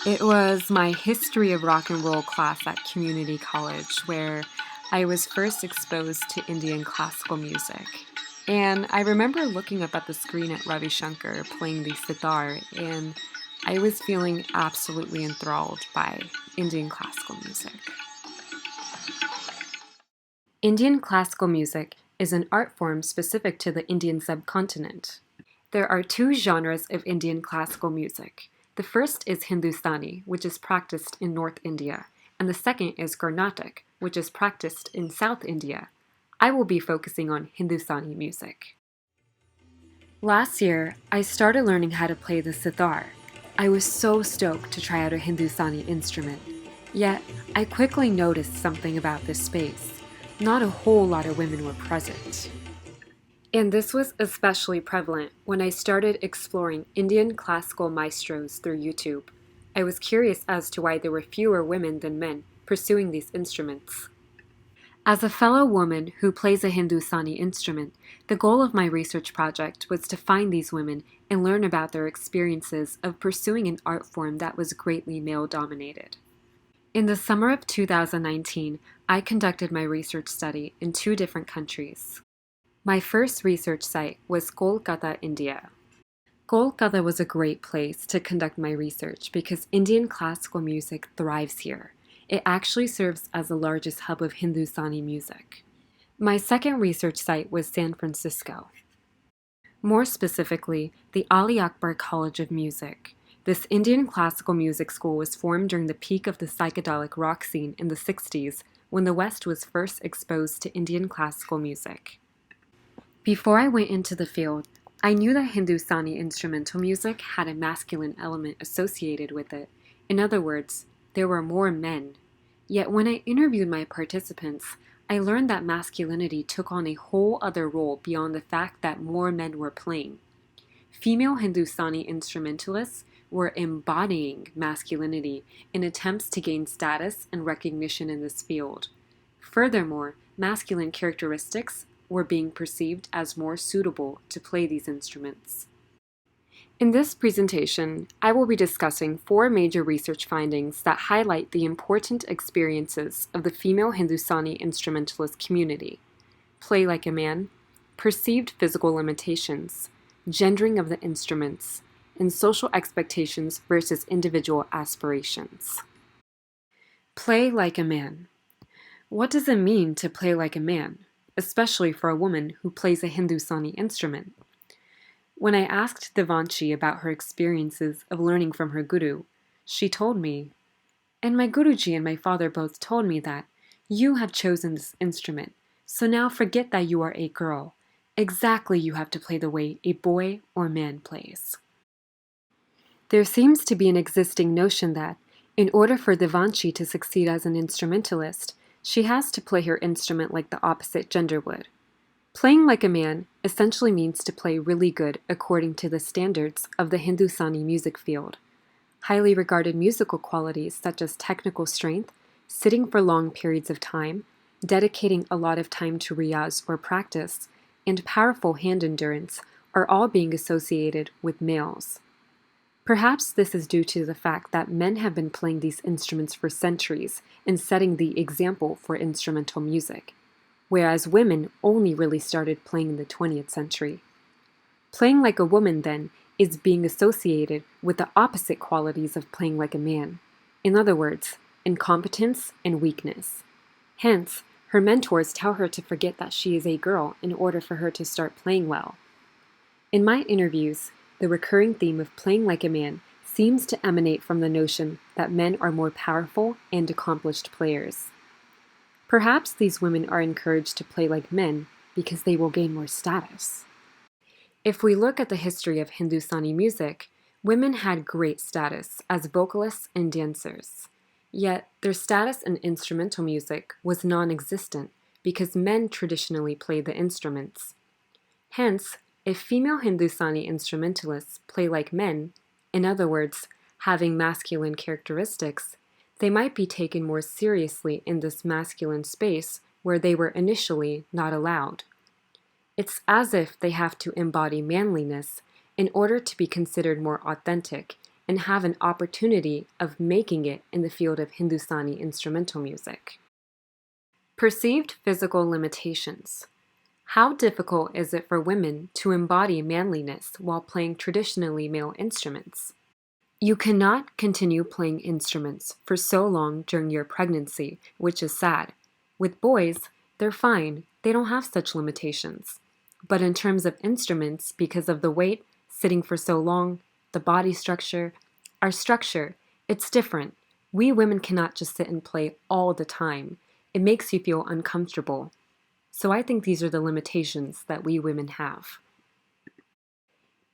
It was my history of rock and roll class at community college where I was first exposed to Indian classical music. And I remember looking up at the screen at Ravi Shankar playing the sitar, and I was feeling absolutely enthralled by Indian classical music. Indian classical music is an art form specific to the Indian subcontinent. There are two genres of Indian classical music. The first is Hindustani, which is practiced in North India, and the second is Carnatic, which is practiced in South India. I will be focusing on Hindustani music. Last year, I started learning how to play the sitar. I was so stoked to try out a Hindustani instrument. Yet, I quickly noticed something about this space. Not a whole lot of women were present. And this was especially prevalent when I started exploring Indian classical maestros through YouTube. I was curious as to why there were fewer women than men pursuing these instruments. As a fellow woman who plays a Hindustani instrument, the goal of my research project was to find these women and learn about their experiences of pursuing an art form that was greatly male-dominated. In the summer of 2019, I conducted my research study in two different countries. My first research site was Kolkata, India. Kolkata was a great place to conduct my research because Indian classical music thrives here. It actually serves as the largest hub of Hindustani music. My second research site was San Francisco. More specifically, the Ali Akbar College of Music. This Indian classical music school was formed during the peak of the psychedelic rock scene in the 60s when the West was first exposed to Indian classical music. Before I went into the field, I knew that Hindustani instrumental music had a masculine element associated with it. In other words, there were more men. Yet when I interviewed my participants, I learned that masculinity took on a whole other role beyond the fact that more men were playing. Female Hindustani instrumentalists were embodying masculinity in attempts to gain status and recognition in this field. Furthermore, masculine characteristics were being perceived as more suitable to play these instruments. In this presentation, I will be discussing four major research findings that highlight the important experiences of the female Hindustani instrumentalist community: play like a man, perceived physical limitations, gendering of the instruments, and social expectations versus individual aspirations. Play like a man. What does it mean to play like a man, especially for a woman who plays a Hindustani instrument? When I asked Devanshi about her experiences of learning from her guru, she told me, "And my Guruji and my father both told me that you have chosen this instrument, so now forget that you are a girl. Exactly, you have to play the way a boy or man plays." There seems to be an existing notion that, in order for Devanshi to succeed as an instrumentalist, she has to play her instrument like the opposite gender would. Playing like a man essentially means to play really good according to the standards of the Hindustani music field. Highly regarded musical qualities such as technical strength, sitting for long periods of time, dedicating a lot of time to riyaz or practice, and powerful hand endurance are all being associated with males. Perhaps this is due to the fact that men have been playing these instruments for centuries and setting the example for instrumental music, whereas women only really started playing in the 20th century. Playing like a woman, then, is being associated with the opposite qualities of playing like a man. In other words, incompetence and weakness. Hence, her mentors tell her to forget that she is a girl in order for her to start playing well. In my interviews, the recurring theme of playing like a man seems to emanate from the notion that men are more powerful and accomplished players. Perhaps these women are encouraged to play like men because they will gain more status. If we look at the history of Hindustani music, women had great status as vocalists and dancers. Yet, their status in instrumental music was non-existent because men traditionally played the instruments. Hence, if female Hindustani instrumentalists play like men, in other words, having masculine characteristics, they might be taken more seriously in this masculine space where they were initially not allowed. It's as if they have to embody manliness in order to be considered more authentic and have an opportunity of making it in the field of Hindustani instrumental music. Perceived physical limitations. How difficult is it for women to embody manliness while playing traditionally male instruments? You cannot continue playing instruments for so long during your pregnancy, which is sad. With boys, they're fine, they don't have such limitations. But in terms of instruments, because of the weight, sitting for so long, the body structure, our structure, it's different. We women cannot just sit and play all the time. It makes you feel uncomfortable. So I think these are the limitations that we women have.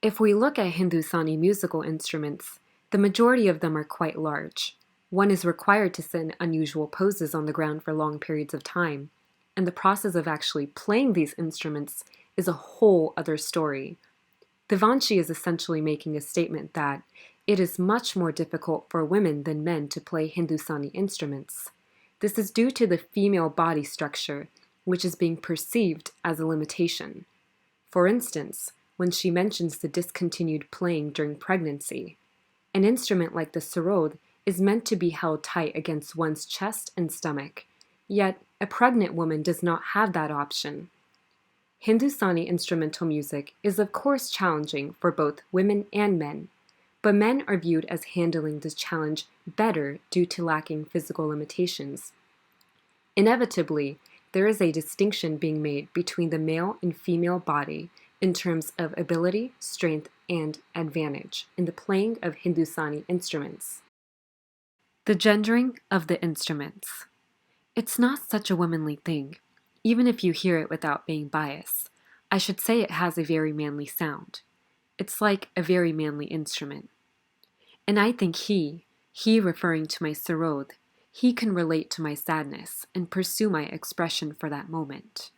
If we look at Hindustani musical instruments, the majority of them are quite large. One is required to sit in unusual poses on the ground for long periods of time, and the process of actually playing these instruments is a whole other story. Devanshi is essentially making a statement that it is much more difficult for women than men to play Hindustani instruments. This is due to the female body structure, which is being perceived as a limitation. For instance, when she mentions the discontinued playing during pregnancy, an instrument like the sarod is meant to be held tight against one's chest and stomach, yet a pregnant woman does not have that option. Hindustani instrumental music is of course challenging for both women and men, but men are viewed as handling this challenge better due to lacking physical limitations. Inevitably, there is a distinction being made between the male and female body in terms of ability, strength, and advantage in the playing of Hindustani instruments. The gendering of the instruments. It's not such a womanly thing, even if you hear it without being biased. I should say it has a very manly sound. It's like a very manly instrument. And I think he referring to my sarod, he can relate to my sadness and pursue my expression for that moment.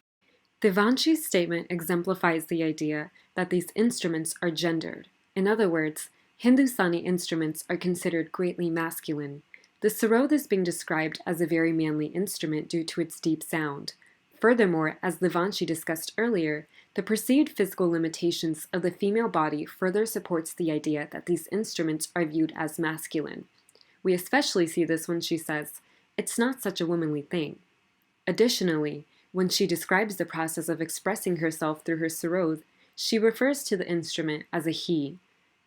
Devanshi's statement exemplifies the idea that these instruments are gendered. In other words, Hindustani instruments are considered greatly masculine. The sarod is being described as a very manly instrument due to its deep sound. Furthermore, as Devanshi discussed earlier, the perceived physical limitations of the female body further supports the idea that these instruments are viewed as masculine. We especially see this when she says, "It's not such a womanly thing." Additionally, when she describes the process of expressing herself through her sarod, she refers to the instrument as a he.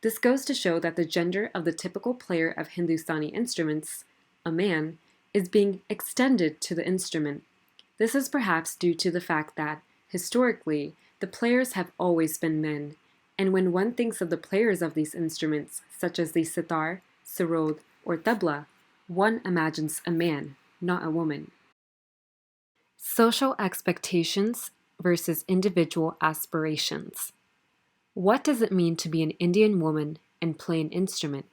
This goes to show that the gender of the typical player of Hindustani instruments, a man, is being extended to the instrument. This is perhaps due to the fact that, historically, the players have always been men, and when one thinks of the players of these instruments, such as the sitar, sarod, or tabla, one imagines a man, not a woman. Social expectations versus individual aspirations. What does it mean to be an Indian woman and play an instrument?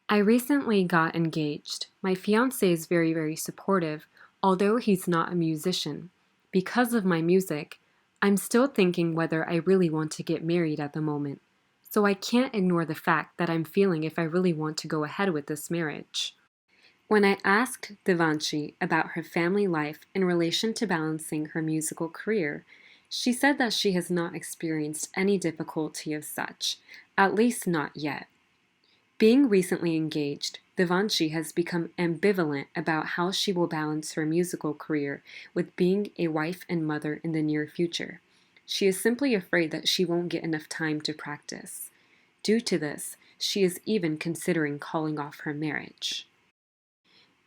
I recently got engaged. My fiancé is very, very supportive, although he's not a musician. Because of my music, I'm still thinking whether I really want to get married at the moment. So I can't ignore the fact that I'm feeling if I really want to go ahead with this marriage. When I asked Devanshi about her family life in relation to balancing her musical career, she said that she has not experienced any difficulty of such, at least not yet. Being recently engaged, Devanshi has become ambivalent about how she will balance her musical career with being a wife and mother in the near future. She is simply afraid that she won't get enough time to practice. Due to this, she is even considering calling off her marriage.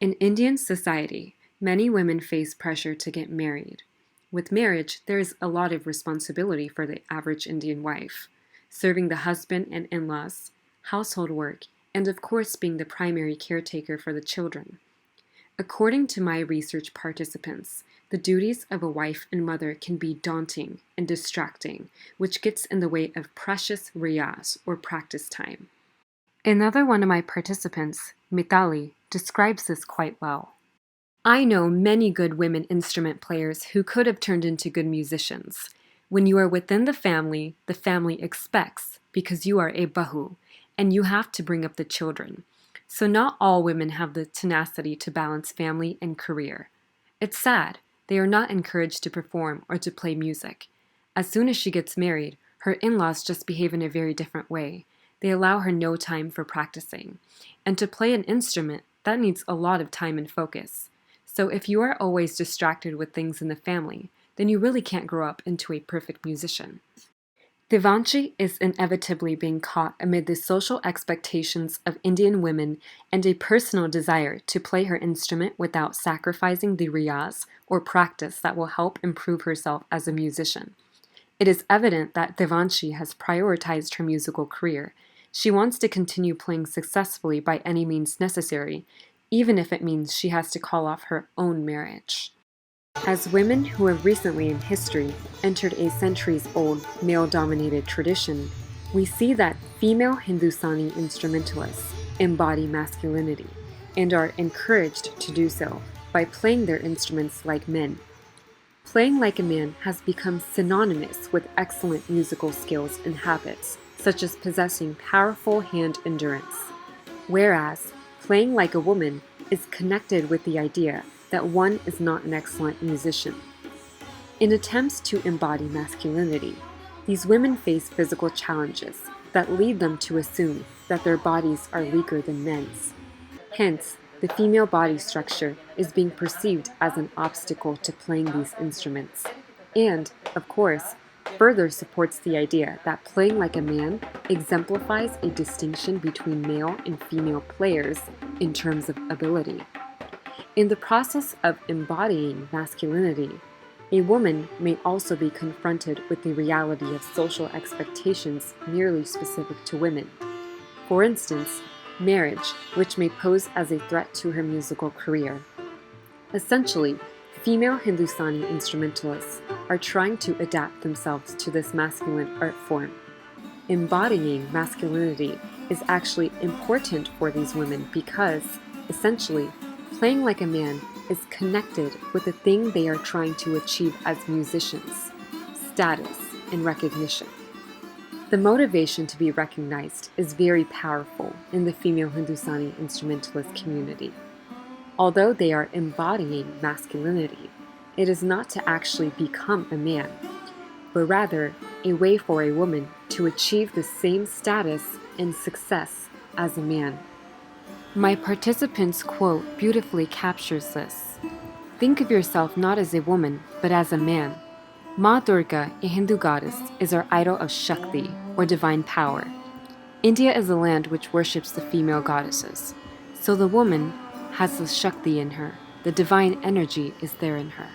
In Indian society, many women face pressure to get married. With marriage, there is a lot of responsibility for the average Indian wife, serving the husband and in-laws, household work, and of course being the primary caretaker for the children. According to my research participants, the duties of a wife and mother can be daunting and distracting, which gets in the way of precious riyaz, or practice time. Another one of my participants, Mitali, describes this quite well. I know many good women instrument players who could have turned into good musicians. When you are within the family expects, because you are a bahu, and you have to bring up the children. So not all women have the tenacity to balance family and career. It's sad, they are not encouraged to perform or to play music. As soon as she gets married, her in-laws just behave in a very different way. They allow her no time for practicing. And to play an instrument, that needs a lot of time and focus. So if you are always distracted with things in the family, then you really can't grow up into a perfect musician. Devanshi is inevitably being caught amid the social expectations of Indian women and a personal desire to play her instrument without sacrificing the riyaz or practice that will help improve herself as a musician. It is evident that Devanshi has prioritized her musical career. She wants to continue playing successfully by any means necessary, even if it means she has to call off her own marriage. As women who have recently in history entered a centuries-old male-dominated tradition, we see that female Hindustani instrumentalists embody masculinity and are encouraged to do so by playing their instruments like men. Playing like a man has become synonymous with excellent musical skills and habits, such as possessing powerful hand endurance, whereas playing like a woman is connected with the idea that one is not an excellent musician. In attempts to embody masculinity, these women face physical challenges that lead them to assume that their bodies are weaker than men's. Hence, the female body structure is being perceived as an obstacle to playing these instruments, and, of course, further supports the idea that playing like a man exemplifies a distinction between male and female players in terms of ability. In the process of embodying masculinity, a woman may also be confronted with the reality of social expectations merely specific to women. For instance, marriage, which may pose as a threat to her musical career. Essentially, female Hindustani instrumentalists are trying to adapt themselves to this masculine art form. Embodying masculinity is actually important for these women because, essentially, playing like a man is connected with the thing they are trying to achieve as musicians: status and recognition. The motivation to be recognized is very powerful in the female Hindustani instrumentalist community. Although they are embodying masculinity, it is not to actually become a man, but rather a way for a woman to achieve the same status and success as a man. My participants' quote beautifully captures this. Think of yourself not as a woman, but as a man. Ma Durga, a Hindu goddess, is our idol of Shakti, or divine power. India is a land which worships the female goddesses. So the woman has the Shakti in her. The divine energy is there in her.